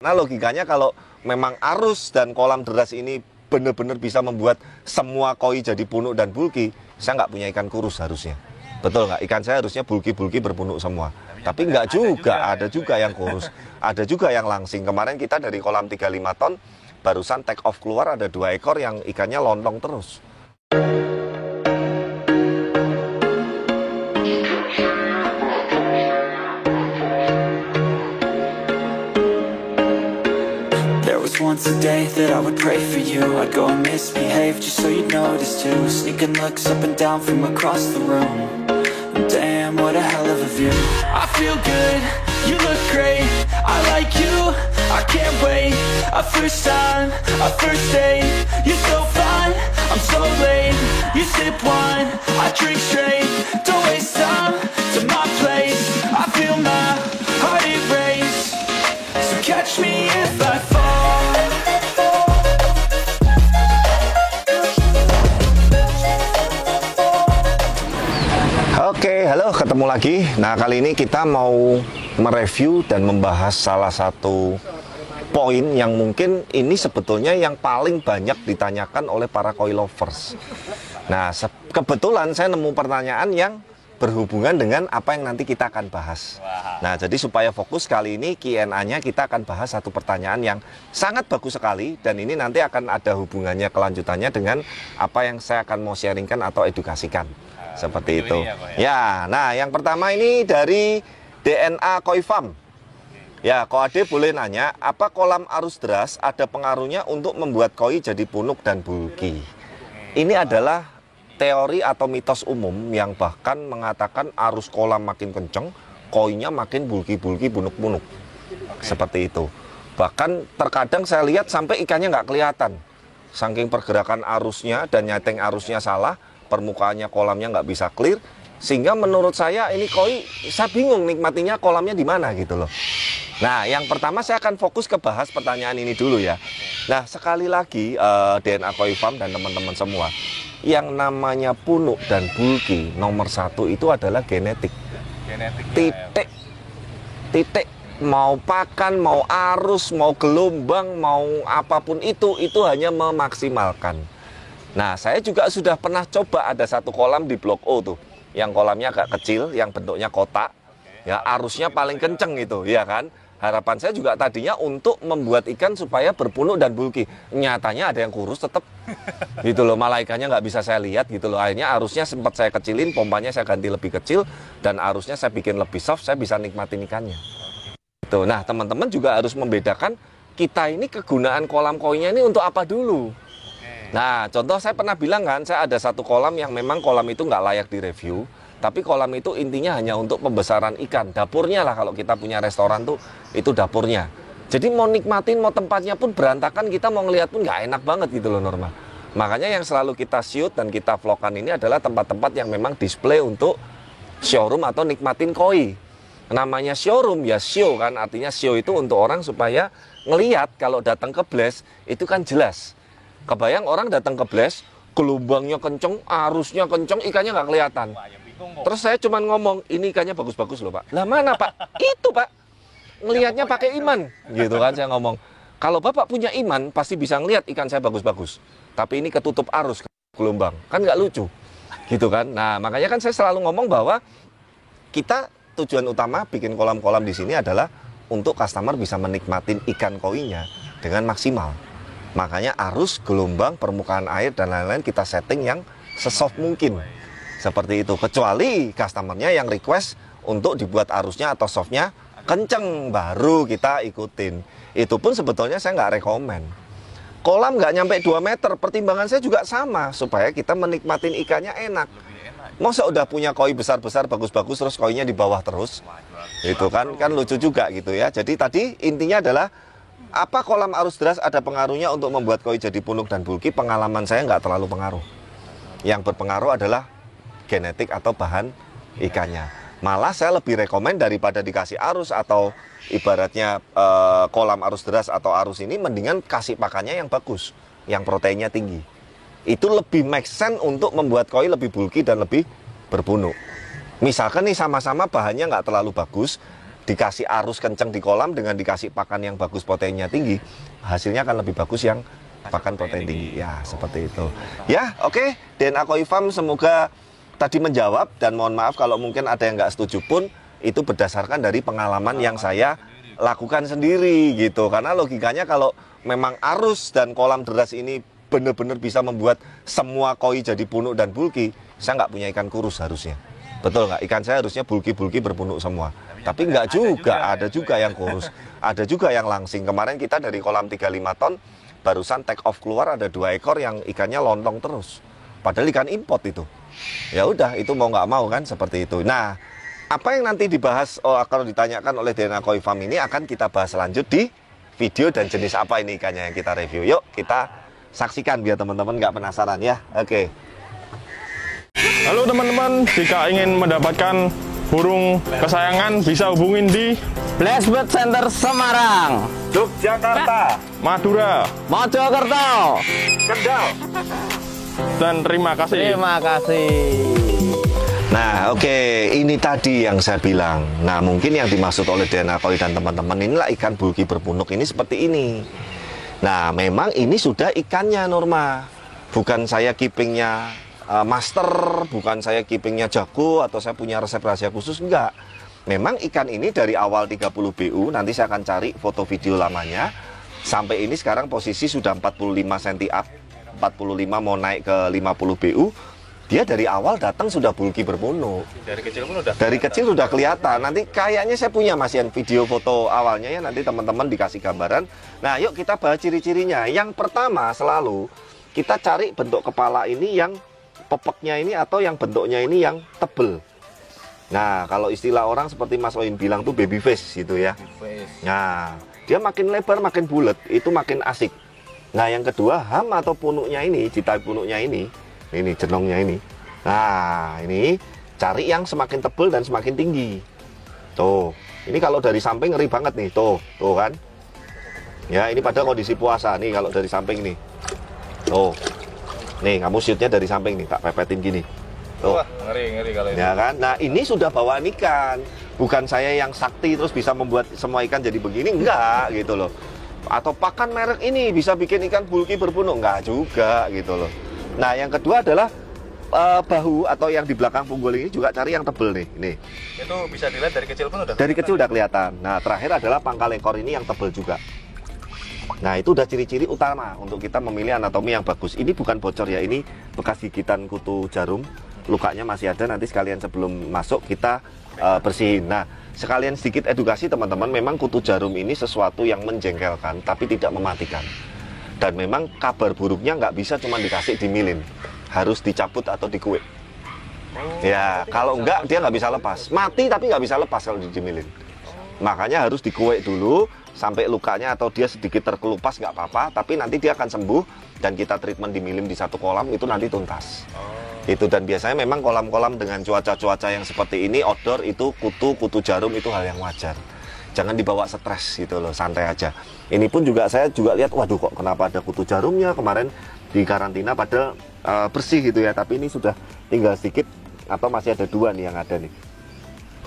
Nah, logikanya kalau memang arus dan kolam deras ini benar-benar bisa membuat semua koi jadi punuk dan bulky, saya nggak punya ikan kurus harusnya. Betul nggak? Ikan saya harusnya bulky-bulky berpunuk semua. Tapi nggak juga, ada juga yang kurus. Ada juga yang langsing. Kemarin kita dari kolam 35 ton, barusan take off keluar ada 2 ekor yang ikannya lontong terus. Once a day that I would pray for you. I'd go and misbehave just so you'd notice too. Sneaking looks up and down from across the room. Damn, what a hell of a view. I feel good, you look great. I like you, I can't wait. A first time, a first date. You're so fine, I'm so late. You sip wine, I drink straight. Don't waste time to my place. I feel my heart erase. So catch me if I fall. Oke, halo, ketemu lagi. Nah, kali ini kita mau mereview dan membahas salah satu poin yang mungkin ini sebetulnya yang paling banyak ditanyakan oleh para koi lovers. Nah, kebetulan saya nemu pertanyaan yang berhubungan dengan apa yang nanti kita akan bahas. Nah, jadi supaya fokus kali ini Q&A-nya kita akan bahas satu pertanyaan yang sangat bagus sekali, dan ini nanti akan ada hubungannya kelanjutannya dengan apa yang saya akan mau sharingkan atau edukasikan. Seperti itu. Ya, nah yang pertama ini dari DNA Koi Farm. Ya, Ko Ade boleh nanya, apa kolam arus deras ada pengaruhnya untuk membuat koi jadi punuk dan bulky? Ini adalah teori atau mitos umum yang bahkan mengatakan arus kolam makin kenceng, koinya makin bulky-bulky, punuk-punuk. Seperti itu. Bahkan terkadang saya lihat sampai ikannya nggak kelihatan. Saking pergerakan arusnya dan nyeteng arusnya salah, permukaannya kolamnya nggak bisa clear, sehingga menurut saya ini koi, saya bingung nikmatinya kolamnya di mana gitu loh. Nah, yang pertama saya akan fokus ke bahas pertanyaan ini dulu ya. Nah, sekali lagi DNA Koi Farm dan teman-teman semua, yang namanya punuk dan bulky nomor satu itu adalah genetik. Titik. Mau pakan, mau arus, mau gelombang, mau apapun itu hanya memaksimalkan. Nah, saya juga sudah pernah coba ada satu kolam di Blok O tuh, yang kolamnya agak kecil, yang bentuknya kotak, ya arusnya paling kenceng gitu, ya kan? Harapan saya juga tadinya untuk membuat ikan supaya berpunuk dan bulky. Nyatanya ada yang kurus tetap, gitu loh, malah ikannya nggak bisa saya lihat gitu loh. Akhirnya arusnya sempat saya kecilin, pompanya saya ganti lebih kecil, dan arusnya saya bikin lebih soft, saya bisa nikmatin ikannya. Gitu. Nah, teman-teman juga harus membedakan kita ini kegunaan kolam koinya ini untuk apa dulu. Nah, contoh saya pernah bilang kan, saya ada satu kolam yang memang kolam itu nggak layak direview, tapi kolam itu intinya hanya untuk pembesaran ikan, dapurnya lah kalau kita punya restoran tuh, itu dapurnya. Jadi mau nikmatin, mau tempatnya pun berantakan, kita mau ngeliat pun nggak enak banget gitu loh normal. Makanya yang selalu kita shoot dan kita vlogkan ini adalah tempat-tempat yang memang display untuk showroom atau nikmatin koi. Namanya showroom ya show kan, artinya show itu untuk orang supaya ngeliat kalau datang ke Blast itu kan jelas. Kebayang orang datang ke Blast, gelombangnya kenceng, arusnya kenceng, ikannya nggak kelihatan. Terus saya cuma ngomong, ini ikannya bagus-bagus loh Pak. Lah mana Pak? Itu Pak, ngelihatnya pakai iman. Gitu kan saya ngomong. Kalau Bapak punya iman, pasti bisa ngelihat ikan saya bagus-bagus. Tapi ini ketutup arus, gelombang. Kan nggak lucu. Gitu kan. Nah, makanya kan saya selalu ngomong bahwa kita tujuan utama bikin kolam-kolam di sini adalah untuk customer bisa menikmatin ikan koinya dengan maksimal. Makanya arus, gelombang, permukaan air, dan lain-lain kita setting yang sesoft mungkin. Seperti itu. Kecuali customernya yang request untuk dibuat arusnya atau softnya kenceng, baru kita ikutin. Itu pun sebetulnya saya nggak rekomen. Kolam nggak nyampe 2 meter, pertimbangan saya juga sama, supaya kita menikmatin ikannya enak. Masa udah punya koi besar-besar, bagus-bagus, terus koinya di bawah terus? Itu kan lucu juga gitu ya. Jadi tadi intinya adalah, apa kolam arus deras ada pengaruhnya untuk membuat koi jadi punuk dan bulky? Pengalaman saya nggak terlalu pengaruh. Yang berpengaruh adalah genetik atau bahan ikannya. Malah saya lebih rekomen daripada dikasih arus atau ibaratnya kolam arus deras atau arus ini, mendingan kasih pakannya yang bagus, yang proteinnya tinggi. Itu lebih make sense untuk membuat koi lebih bulky dan lebih berpunuk. Misalkan nih sama-sama bahannya nggak terlalu bagus, dikasih arus kenceng di kolam dengan dikasih pakan yang bagus, proteinnya tinggi, hasilnya akan lebih bagus yang pakan protein tinggi. Ya, seperti itu. Ya, oke. DNA Koi Farm semoga tadi menjawab, dan mohon maaf kalau mungkin ada yang nggak setuju pun, itu berdasarkan dari pengalaman yang saya lakukan sendiri gitu. Karena logikanya kalau memang arus dan kolam deras ini benar-benar bisa membuat semua koi jadi punuk dan bulky, saya nggak punya ikan kurus harusnya. Betul nggak? Ikan saya harusnya bulky-bulky berpunuk semua. Tapi nggak juga, ada juga yang kurus. Ada juga yang langsing. Kemarin kita dari kolam 35 ton, barusan take off keluar ada 2 ekor yang ikannya lontong terus. Padahal ikan import itu. Ya udah, itu mau nggak mau kan seperti itu. Nah, apa yang nanti dibahas, kalau ditanyakan oleh DNA Koi Farm ini akan kita bahas lanjut di video dan jenis apa ini ikannya yang kita review. Yuk, kita saksikan biar teman-teman nggak penasaran ya. Oke. Halo teman-teman, jika ingin mendapatkan burung kesayangan bisa hubungin di Blessbird Center Semarang, Yogyakarta, Madura, Mojokerto, Kendal. dan terima kasih. terima kasih. Nah, oke, ini tadi yang saya bilang. Nah, mungkin yang dimaksud oleh DNA Koi dan teman-teman inilah ikan bulky berpunuk ini seperti ini. Nah, memang ini sudah ikannya Norma. Bukan saya keepingnya master, bukan saya keepingnya jago, atau saya punya resep rahasia khusus, enggak. Memang ikan ini dari awal 30 BU, nanti saya akan cari foto video lamanya. Sampai ini sekarang posisi sudah 45 cm up, 45 mau naik ke 50 BU. Dia dari awal datang sudah bulky berpunuk. Dari kecil pun udah. Dari kecil sudah kelihatan. Nanti kayaknya saya punya masihan video foto awalnya ya. Nanti teman-teman dikasih gambaran. Nah, yuk kita bahas ciri-cirinya. Yang pertama selalu kita cari bentuk kepala ini yang pepeknya ini atau yang bentuknya ini yang tebel. Nah, kalau istilah orang seperti Mas Oin bilang tuh baby face gitu ya. Nah, dia makin lebar makin bulat itu makin asik. Nah, yang kedua ham atau punuknya ini, jitai punuknya ini jenongnya ini. Nah, ini cari yang semakin tebal dan semakin tinggi. Tuh, ini kalau dari samping ngeri banget nih, tuh kan. Ya, ini pada kondisi puasa nih kalau dari samping nih. Tuh. Nih, kamu shootnya dari samping nih, tak pepetin gini. Tuh. Wah, ngeri kalau ini. Ya kan? Nah, ini sudah bawaan ikan. Bukan saya yang sakti terus bisa membuat semua ikan jadi begini, enggak gitu loh. Atau pakan merek ini bisa bikin ikan bulky berpunuk, enggak juga gitu loh. Nah, yang kedua adalah bahu atau yang di belakang punggul ini juga cari yang tebel nih. Nih. Itu bisa dilihat dari kecil pun udah. Dari kecil udah kelihatan. Nah, terakhir adalah pangkal ekor ini yang tebel juga. Nah, itu udah ciri-ciri utama untuk kita memilih anatomi yang bagus. Ini bukan bocor ya, ini bekas gigitan kutu jarum. Lukanya masih ada, nanti sekalian sebelum masuk kita bersihin. Nah, sekalian sedikit edukasi teman-teman, memang kutu jarum ini sesuatu yang menjengkelkan, tapi tidak mematikan. Dan memang kabar buruknya nggak bisa cuma dikasih dimilin, harus dicabut atau dikuek. Ya, kalau enggak dia nggak bisa lepas. Mati tapi nggak bisa lepas kalau dijemilin. Makanya harus dikuek dulu sampai lukanya atau dia sedikit terkelupas nggak apa-apa, tapi nanti dia akan sembuh dan kita treatment di milim di satu kolam itu nanti tuntas. Itu, dan biasanya memang kolam-kolam dengan cuaca-cuaca yang seperti ini outdoor itu kutu jarum itu hal yang wajar. Jangan dibawa stres gitu loh, santai aja. Ini pun juga saya juga lihat, waduh kok kenapa ada kutu jarumnya kemarin di karantina padahal bersih gitu ya, tapi ini sudah tinggal sedikit atau masih ada 2 nih yang ada nih.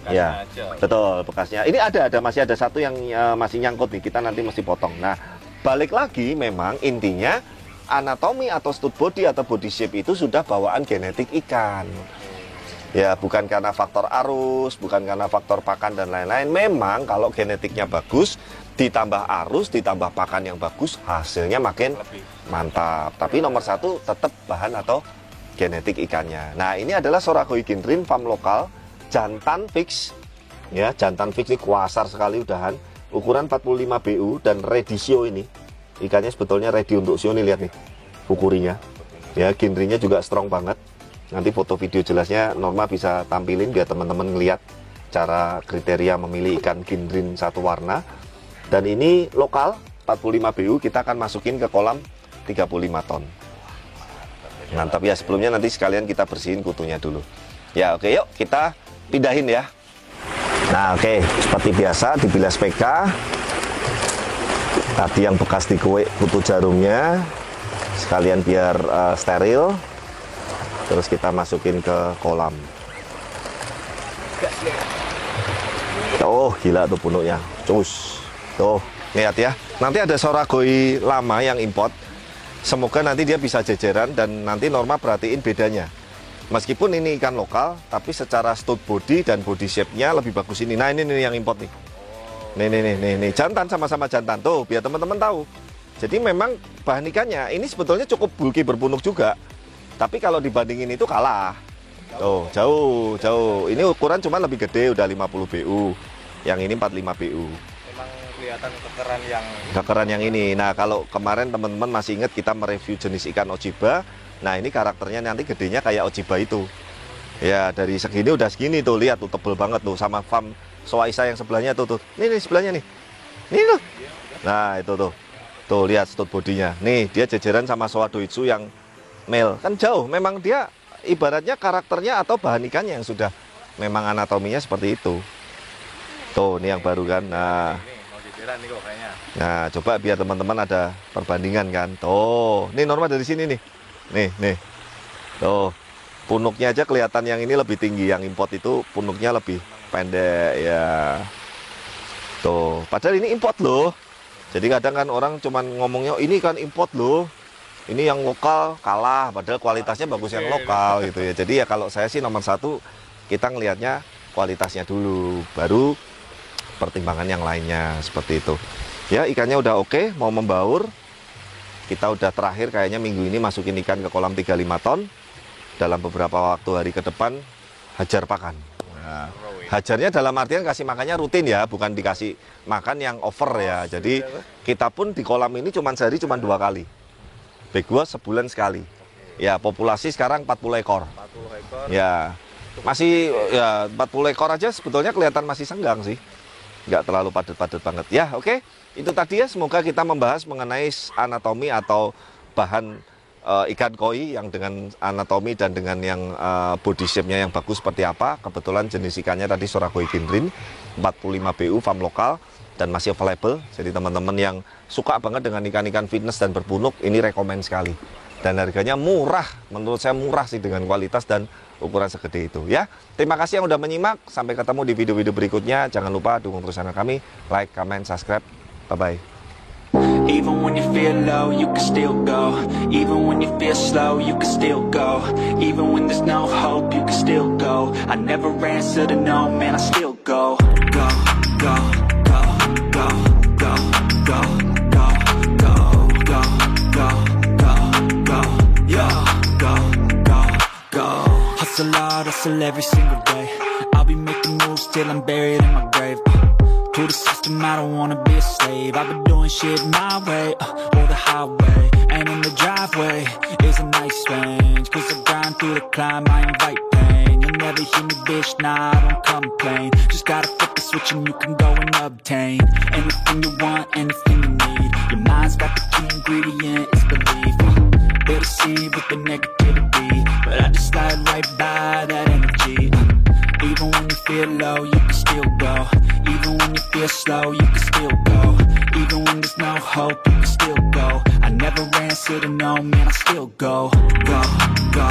Bekasnya ya, aja. Betul, bekasnya. Ini masih ada 1 yang masih nyangkut nih, kita nanti mesti potong. Nah, balik lagi memang intinya anatomi atau stud body atau body shape itu sudah bawaan genetik ikan. Ya, bukan karena faktor arus, bukan karena faktor pakan dan lain-lain. Memang kalau genetiknya bagus, ditambah arus, ditambah pakan yang bagus, hasilnya makin mantap. Tapi nomor 1 tetap bahan atau genetik ikannya. Nah, ini adalah Sorakoi Ginrin farm lokal, jantan fix. Ya, jantan fix ini kuasar sekali udahan. Ukuran 45 BU dan ready show ini. Ikannya sebetulnya ready untuk show nih, lihat nih. Ukurinya. Ya, Ginrinnya juga strong banget. Nanti foto video jelasnya Norma bisa tampilin biar teman-teman ngelihat cara kriteria memilih ikan Ginrin satu warna. Dan ini lokal 45 BU, kita akan masukin ke kolam 35 ton. Mantap ya, sebelumnya nanti sekalian kita bersihin kutunya dulu. Ya, oke, yuk kita pindahin ya. Nah, oke, seperti biasa dibilas PK. Tadi yang bekas dikuek kutu jarumnya, sekalian biar steril. Terus kita masukin ke kolam. Oh, gila tuh punuknya. Cus. Tuh, lihat ya. Nanti ada soragoi lama yang import. Semoga nanti dia bisa jejeran dan nanti Norma perhatiin bedanya. Meskipun ini ikan lokal, tapi secara stud body dan body shape-nya lebih bagus ini. Nah, ini yang import nih. Nih. Jantan, sama-sama jantan. Tuh, biar teman-teman tahu. Jadi memang bahan ikannya ini sebetulnya cukup bulky berpunuk juga. Tapi kalau dibandingin itu kalah. Tuh, jauh. Ini ukuran cuma lebih gede, udah 50 BU. Yang ini 45 BU. Memang kelihatan kekeran yang ini. Nah, kalau kemarin teman-teman masih ingat kita mereview jenis ikan Ojiba. Nah, ini karakternya nanti gedenya kayak Ojiba itu. Ya, dari segini udah segini tuh, lihat tuh tebel banget tuh sama farm Soaisa yang sebelahnya tuh. Nih sebelahnya nih. Nih tuh. Nah, itu tuh. Tuh lihat stud bodinya. Nih, dia jejeran sama Soa Doitsu yang male. Kan jauh, memang dia ibaratnya karakternya atau bahan ikannya yang sudah memang anatominya seperti itu. Tuh, ini yang baru kan. Nah, coba biar teman-teman ada perbandingan kan. Tuh, ini Norma dari sini nih. Nih. Tuh, punuknya aja kelihatan yang ini lebih tinggi. Yang import itu punuknya lebih pendek ya. Tuh, padahal ini import loh. Jadi kadang kan orang cuman ngomongnya ini kan import loh. Ini yang lokal kalah, padahal kualitasnya bagus yang lokal gitu ya. Jadi ya kalau saya sih nomor satu kita ngelihatnya kualitasnya dulu, baru pertimbangan yang lainnya seperti itu. Ya, ikannya udah oke, mau membaur. Kita udah terakhir kayaknya minggu ini masukin ikan ke kolam 35 ton. Dalam beberapa waktu hari ke depan hajar pakan. Nah, hajarnya dalam artian kasih makannya rutin ya, bukan dikasih makan yang over ya. Jadi kita pun di kolam ini sehari cuma 2 kali. Bag gua sebulan sekali. Ya, populasi sekarang 40 ekor. 40 ekor. Ya. Masih ya 40 ekor aja sebetulnya kelihatan masih senggang sih. Nggak terlalu padat-padat banget. Ya, oke. Itu tadi ya, semoga kita membahas mengenai anatomi atau bahan ikan koi yang dengan anatomi dan dengan yang body shape-nya yang bagus seperti apa. Kebetulan jenis ikannya tadi soragoi ginrin 45 BU farm lokal dan masih available. Jadi teman-teman yang suka banget dengan ikan-ikan fitness dan berpunuk, ini rekomen sekali. Dan harganya murah, menurut saya murah sih dengan kualitas dan ukuran segede itu ya. Terima kasih yang udah menyimak, sampai ketemu di video-video berikutnya. Jangan lupa dukung terus channel kami, like, comment, subscribe. Bye-bye. Even when you feel low, you can still go. Even when you feel slow, you can still go. Even when there's no hope, you can still go. I never answer to no, man, I still go. Go, go, go, go, go, go, go, go, go, go, go, go, yo, go, go, go. Hustle hard, hustle every single day. I'll be making moves till I'm buried in my grave. To the system, I don't wanna be a slave. I've been doing shit my way, or the highway. And in the driveway is a nice range. Cause I grind through the climb, I invite pain. You'll never hear me, bitch, nah, I don't complain. Just gotta flip the switch and you can go and obtain anything you want, anything you need. Your mind's got the key ingredient, it's belief. Better see with the negativity, but I just slide right by that energy. Even when you feel low, you can still go. Even when you feel slow, you can still go. Even when there's no hope, you can still go. I never answer to no, man, I still go. Go, go,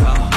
go.